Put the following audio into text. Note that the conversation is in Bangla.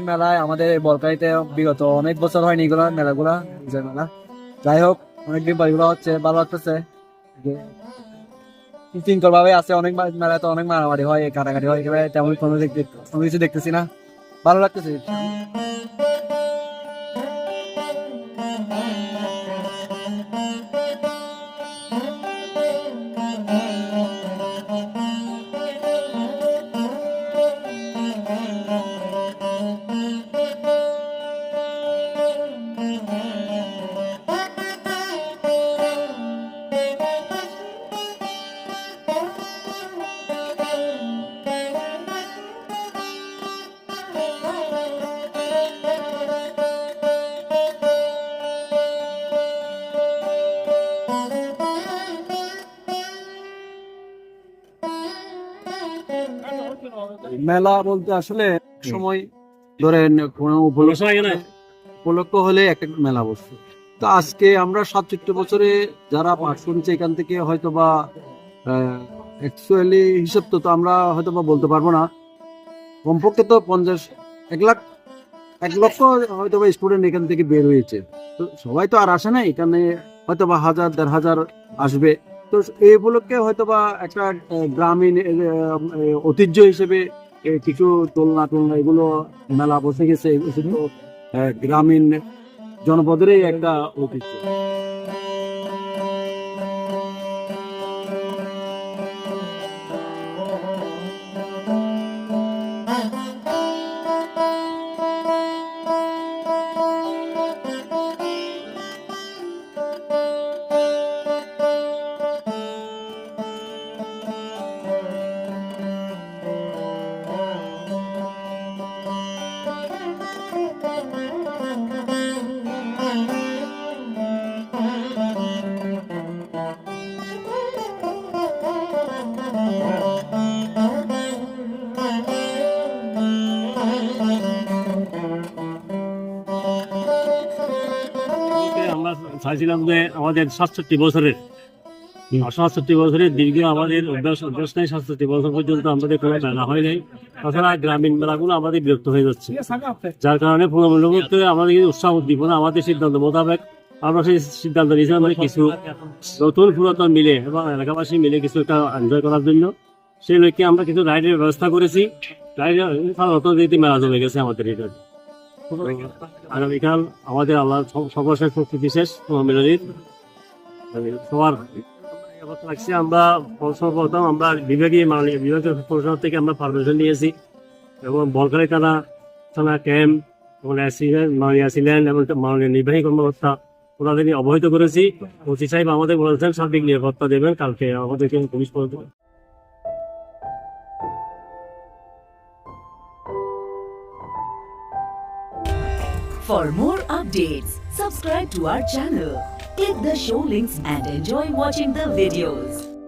মেলায় আমাদের বলকাইতে বিগত অনেক বছর হয়নি এগুলো মেলাগুলা মেলা। যাই হোক অনেকদিন পর এগুলো হচ্ছে, ভালো লাগতেছে। শৃঙ্খল ভাবে আছে। অনেক মেলায় তো অনেক মারামারি হয়, কাটাকাটি হয়, তেমন কোনো কিছু দেখতেছি না, ভালো লাগতেছে। মেলা বলতে আসলে সময় ধরেন কোনো উপলক্ষ হলে একটা মেলা বসছে। তো আজকে আমরা 67 বছরে যারা পাঠ শুনছি এখান থেকে হয়তো বা অ্যাকচুয়ালি হিসাব তো আমরা হয়তো বা বলতে পারবো না, কমপক্ষে তো 1 লক্ষ হয়তো বা স্টুডেন্ট এখান থেকে বের হয়েছে। তো সবাই তো আর আসে না এখানে, হয়তো বা 1000-1500 আসবে। তো এই উপলক্ষে হয়তো বা একটা গ্রামীণ ঐতিহ্য হিসেবে কিছু দোলনা টোলনা এগুলো মেলা বসে গেছে। গ্রামীণ জনপদেরই একটা ঐতিহ্য। আমরা চাইছিলাম যে আমাদের 67 বছরের দীর্ঘ আমাদের অভ্যাস নেই। 67 বছর পর্যন্ত আমাদের কোনো মেলা হয় নাই। তাছাড়া গ্রামীণ মেলাগুলো আমাদের বিরক্ত হয়ে যাচ্ছে, যার কারণে পুনর্মূল্য আমাদের উৎসাহ উদ্দীপনা আমাদের সিদ্ধান্ত মোতাবেক আমরা সেই সিদ্ধান্ত নিয়েছিলাম কিছু নতুন পুরাতন মিলে এবং এলাকাবাসী মিলে কিছু একটা এনজয় করার জন্য। সেই লক্ষ্যে আমরা কিছু রাইডের ব্যবস্থা করেছি। রাইডের মেলা জমে গেছে আমাদের এটা। আগামীকাল আমাদের আল্লাহ সর্বশেষ প্রস্তুতি শেষ মিলনীর সবার লাগছে। আমরা সর্বপ্রথম আমরা বিভাগীয় মাননীয় বিভাগীয় প্রশাসন থেকে আমরা পারমিশন নিয়েছি এবং বলকালী থানা ক্যাম্প এবং মাননীয় ছিলেন এবং মাননীয় নির্বাহী কর্মকর্তা ওনাদের অবহিত করেছি। ওসি সাহেব আমাদের বলেছেন সার্বিক নিরাপত্তা দেবেন কালকে আমাদেরকে police For more updates, subscribe to our channel, click the show links and enjoy watching the videos.